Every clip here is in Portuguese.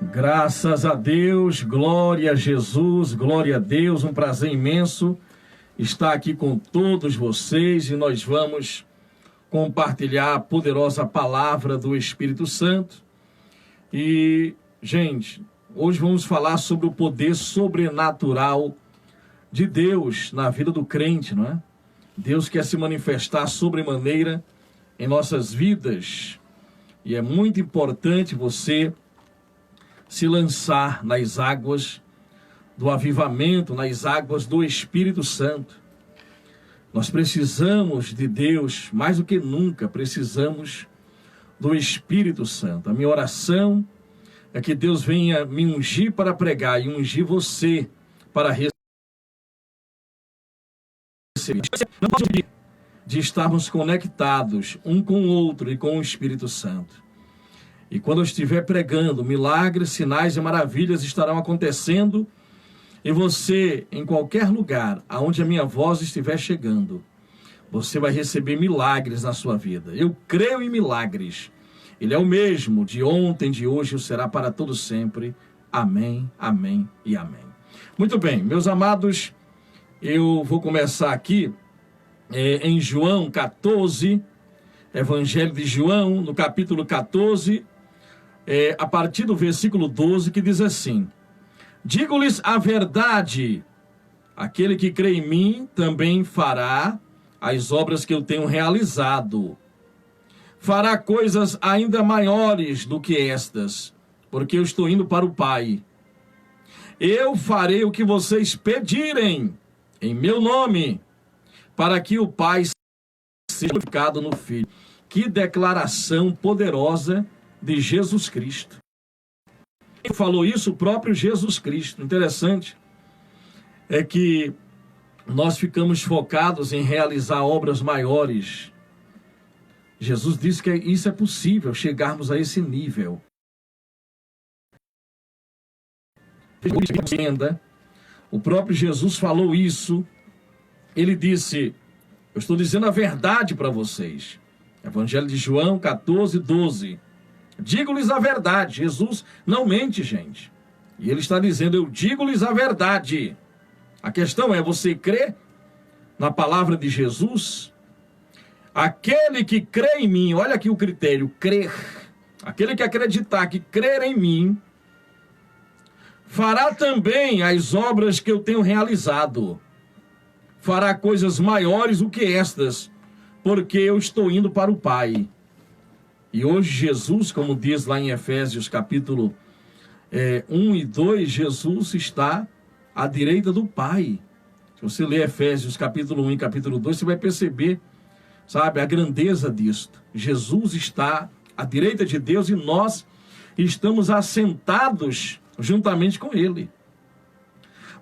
Graças a Deus, glória a Jesus, glória a Deus, um prazer imenso estar aqui com todos vocês e nós vamos compartilhar a poderosa palavra do Espírito Santo. E, gente, hoje vamos falar sobre o poder sobrenatural de Deus na vida do crente, não é? Deus quer se manifestar sobremaneira em nossas vidas e é muito importante você se lançar nas águas do avivamento, nas águas do Espírito Santo. Nós precisamos de Deus, mais do que nunca, precisamos do Espírito Santo. A minha oração é que Deus venha me ungir para pregar e ungir você para receber. Não posso pedir de estarmos conectados um com o outro e com o Espírito Santo. E quando eu estiver pregando, milagres, sinais e maravilhas estarão acontecendo. E você, em qualquer lugar aonde a minha voz estiver chegando, você vai receber milagres na sua vida. Eu creio em milagres. Ele é o mesmo de ontem, de hoje, o será para todo sempre. Amém, amém e amém. Muito bem, meus amados, eu vou começar aqui em João 14, Evangelho de João, no capítulo 14, a partir do versículo 12, que diz assim: digo-lhes a verdade, aquele que crê em mim também fará as obras que eu tenho realizado. Fará coisas ainda maiores do que estas, porque eu estou indo para o Pai. Eu farei o que vocês pedirem em meu nome, para que o Pai seja glorificado no Filho. Que declaração poderosa de Jesus Cristo. Quem falou isso? O próprio Jesus Cristo. Interessante é que nós ficamos focados em realizar obras maiores. Jesus disse que isso é possível, chegarmos a esse nível. O próprio Jesus falou isso. Ele disse: eu estou dizendo a verdade para vocês. Evangelho de João 14, 12. Digo-lhes a verdade. Jesus não mente, gente. E ele está dizendo: eu digo-lhes a verdade. A questão é, você crê na palavra de Jesus? Aquele que crê em mim, olha aqui o critério, crer. Aquele que acreditar, que crer em mim, fará também as obras que eu tenho realizado. Fará coisas maiores do que estas, porque eu estou indo para o Pai. E hoje Jesus, como diz lá em Efésios capítulo 1 e 2, Jesus está à direita do Pai. Se você ler Efésios capítulo 1 e capítulo 2, você vai perceber, sabe, a grandeza disto. Jesus está à direita de Deus e nós estamos assentados juntamente com Ele.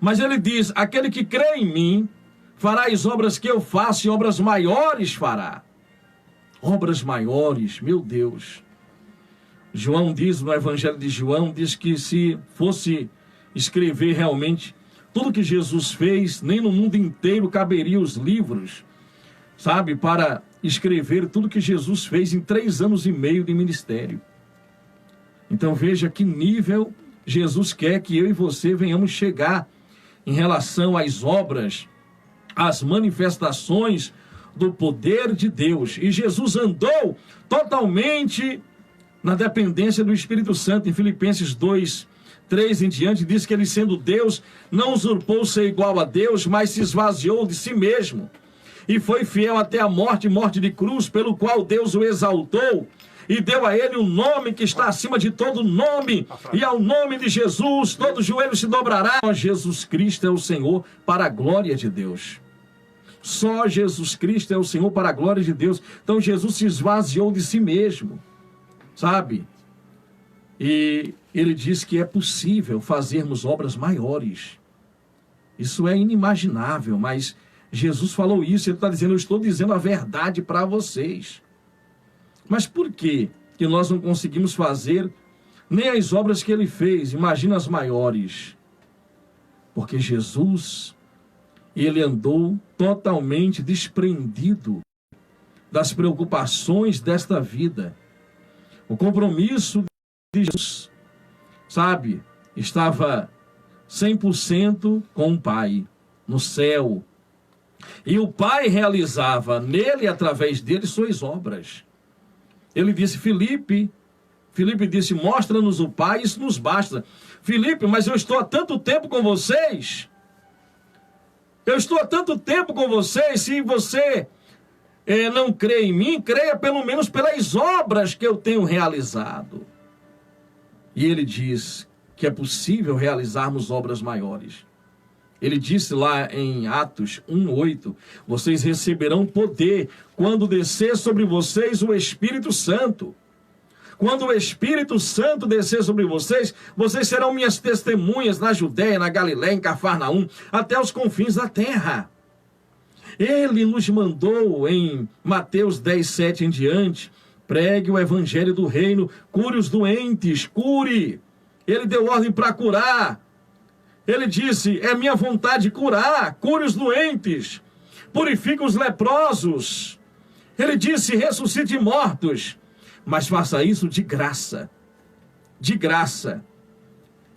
Mas Ele diz: aquele que crê em mim fará as obras que eu faço e obras maiores fará. Obras maiores, meu Deus. João diz, no Evangelho de João, diz que se fosse escrever realmente tudo que Jesus fez, nem no mundo inteiro caberia os livros, sabe, para escrever tudo que Jesus fez em 3 anos e meio de ministério. Então veja que nível Jesus quer que eu e você venhamos chegar em relação às obras, às manifestações do poder de Deus. E Jesus andou totalmente na dependência do Espírito Santo. Em Filipenses 2, 3 em diante, diz que ele, sendo Deus, não usurpou ser igual a Deus, mas se esvaziou de si mesmo e foi fiel até a morte, morte de cruz, pelo qual Deus o exaltou e deu a ele um nome que está acima de todo nome, e ao nome de Jesus todo joelho se dobrará. Jesus Cristo é o Senhor, para a glória de Deus. Só Jesus Cristo é o Senhor, para a glória de Deus. Então Jesus se esvaziou de si mesmo, sabe? E ele diz que é possível fazermos obras maiores. Isso é inimaginável, mas Jesus falou isso. Ele está dizendo: eu estou dizendo a verdade para vocês. Mas por que nós não conseguimos fazer nem as obras que ele fez? Imagina as maiores. Porque Jesus, ele andou totalmente desprendido das preocupações desta vida. O compromisso de Jesus, sabe, estava 100% com o Pai, no céu. E o Pai realizava nele, através dele, suas obras. Ele disse, Filipe disse, mostra-nos o Pai, isso nos basta. Filipe, mas eu estou há tanto tempo com vocês. Eu estou há tanto tempo com vocês, se você não crê em mim, creia pelo menos pelas obras que eu tenho realizado. E ele diz que é possível realizarmos obras maiores. Ele disse lá em Atos 1:8, vocês receberão poder quando descer sobre vocês o Espírito Santo. Quando o Espírito Santo descer sobre vocês, vocês serão minhas testemunhas na Judéia, na Galiléia, em Cafarnaum, até os confins da terra. Ele nos mandou em Mateus 10:7 em diante, pregue o evangelho do reino, cure os doentes, cure. Ele deu ordem para curar. Ele disse, é minha vontade curar, cure os doentes, purifique os leprosos. Ele disse, ressuscite mortos, mas faça isso de graça. De graça.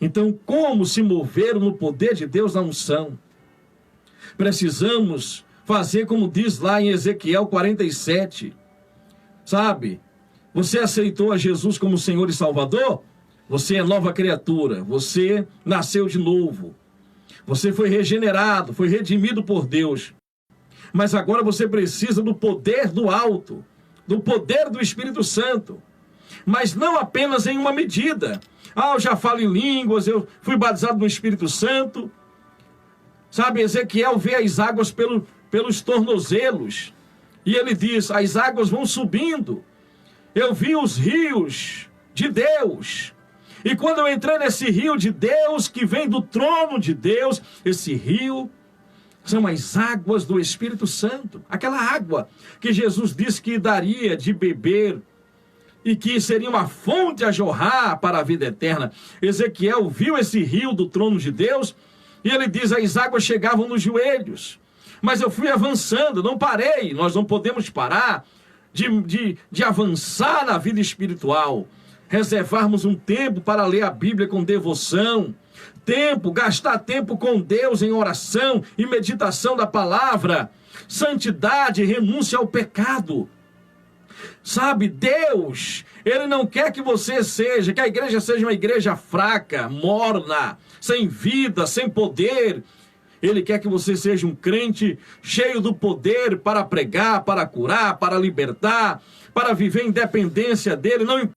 Então, como se mover no poder de Deus na unção? Precisamos fazer como diz lá em Ezequiel 47. Sabe? Você aceitou a Jesus como Senhor e Salvador? Você é nova criatura. Você nasceu de novo. Você foi regenerado, foi redimido por Deus. Mas agora você precisa do poder do alto, do poder do Espírito Santo. Mas não apenas em uma medida. Eu já falo em línguas, eu fui batizado no Espírito Santo. Sabe, Ezequiel vê as águas pelos tornozelos. E ele diz, as águas vão subindo. Eu vi os rios de Deus. E quando eu entrei nesse rio de Deus, que vem do trono de Deus, esse rio são as águas do Espírito Santo. Aquela água que Jesus disse que daria de beber e que seria uma fonte a jorrar para a vida eterna. Ezequiel viu esse rio do trono de Deus e ele diz, as águas chegavam nos joelhos. Mas eu fui avançando, não parei. Nós não podemos parar de avançar na vida espiritual. Reservarmos um tempo para ler a Bíblia com devoção. Gastar tempo com Deus em oração e meditação da palavra. Santidade, renúncia ao pecado. Sabe, Deus, Ele não quer que que a igreja seja uma igreja fraca, morna, sem vida, sem poder. Ele quer que você seja um crente cheio do poder para pregar, para curar, para libertar, para viver em dependência dele. Não importa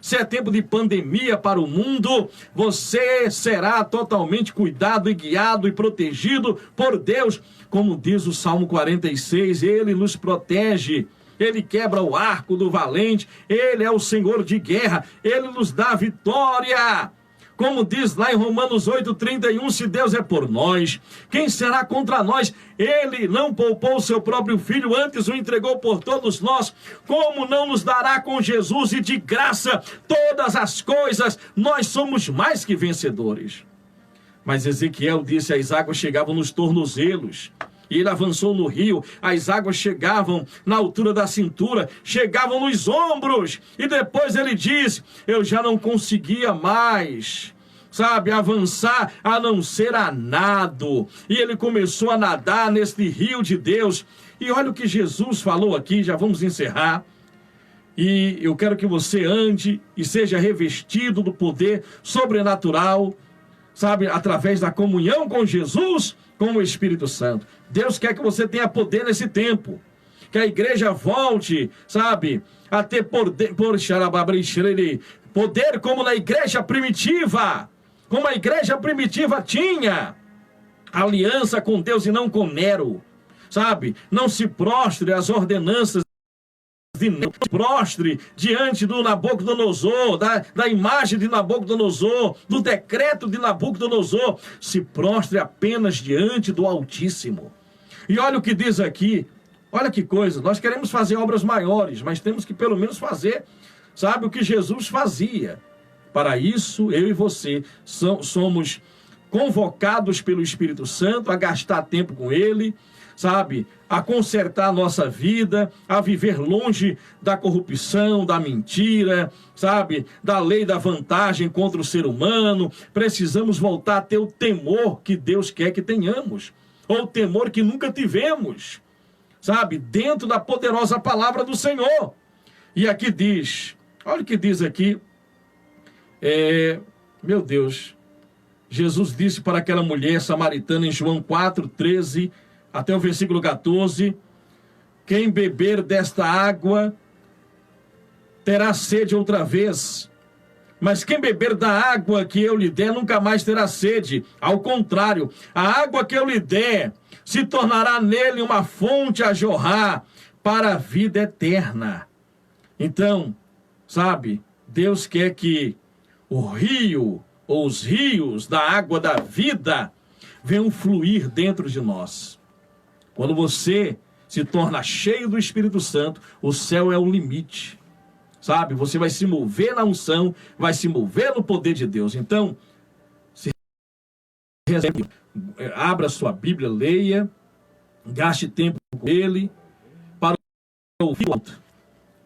se é tempo de pandemia para o mundo, você será totalmente cuidado e guiado e protegido por Deus. Como diz o Salmo 46, Ele nos protege. Ele quebra o arco do valente. Ele é o Senhor de guerra. Ele nos dá vitória. Como diz lá em Romanos 8:31, se Deus é por nós, quem será contra nós? Ele não poupou o seu próprio filho, antes o entregou por todos nós. Como não nos dará com Jesus e de graça todas as coisas? Nós somos mais que vencedores. Mas Ezequiel disse, as águas chegavam nos tornozelos. E ele avançou no rio, as águas chegavam na altura da cintura, chegavam nos ombros. E depois ele diz, eu já não conseguia mais, sabe, avançar a não ser a nado. E ele começou a nadar neste rio de Deus. E olha o que Jesus falou aqui, já vamos encerrar. E eu quero que você ande e seja revestido do poder sobrenatural, sabe, através da comunhão com Jesus, com o Espírito Santo. Deus quer que você tenha poder nesse tempo. Que a igreja volte, sabe, a ter poder como na igreja primitiva. Como a igreja primitiva tinha aliança com Deus e não com Nero. Sabe, não se prostre às ordenanças de Nero. Prostre diante do Nabucodonosor, da imagem de Nabucodonosor, do decreto de Nabucodonosor. Se prostre apenas diante do Altíssimo. E olha o que diz aqui, olha que coisa, nós queremos fazer obras maiores, mas temos que pelo menos fazer, sabe, o que Jesus fazia. Para isso, eu e você somos convocados pelo Espírito Santo a gastar tempo com Ele, sabe, a consertar a nossa vida, a viver longe da corrupção, da mentira, sabe, da lei da vantagem contra o ser humano. Precisamos voltar a ter o temor que Deus quer que tenhamos, ou o temor que nunca tivemos, sabe, dentro da poderosa palavra do Senhor. E aqui diz, olha o que diz aqui, meu Deus, Jesus disse para aquela mulher samaritana em João 4, 13, até o versículo 14, quem beber desta água terá sede outra vez, mas quem beber da água que eu lhe der nunca mais terá sede. Ao contrário, a água que eu lhe der se tornará nele uma fonte a jorrar para a vida eterna. Então, sabe, Deus quer que o rio ou os rios da água da vida venham fluir dentro de nós. Quando você se torna cheio do Espírito Santo, o céu é o limite, sabe? Você vai se mover na unção, vai se mover no poder de Deus. Então, abra sua Bíblia, leia, gaste tempo com ele, para ouvir outro.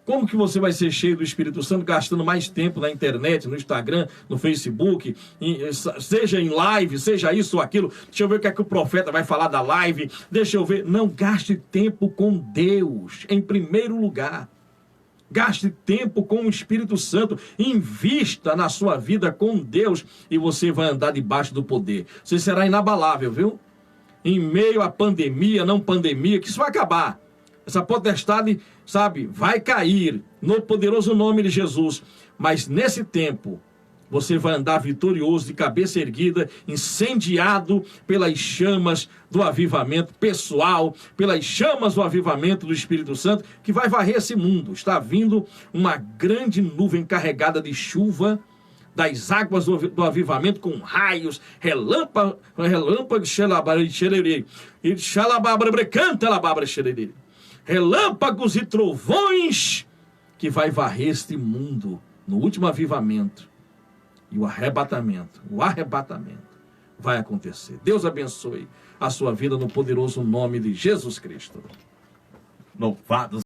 Como que você vai ser cheio do Espírito Santo gastando mais tempo na internet, no Instagram, no Facebook, seja em live, seja isso ou aquilo? Deixa eu ver o que é que o profeta vai falar da live. Deixa eu ver. Não, gaste tempo com Deus, em primeiro lugar. Gaste tempo com o Espírito Santo. Invista na sua vida com Deus e você vai andar debaixo do poder. Você será inabalável, viu? Em meio à pandemia, não pandemia, que isso vai acabar. Essa potestade, sabe, vai cair no poderoso nome de Jesus. Mas nesse tempo, você vai andar vitorioso, de cabeça erguida, incendiado pelas chamas do avivamento pessoal, pelas chamas do avivamento do Espírito Santo, que vai varrer esse mundo. Está vindo uma grande nuvem carregada de chuva, das águas do avivamento, com raios, relâmpagos, relâmpagos e trovões, que vai varrer este mundo no último avivamento. E o arrebatamento vai acontecer. Deus abençoe a sua vida no poderoso nome de Jesus Cristo. Louvado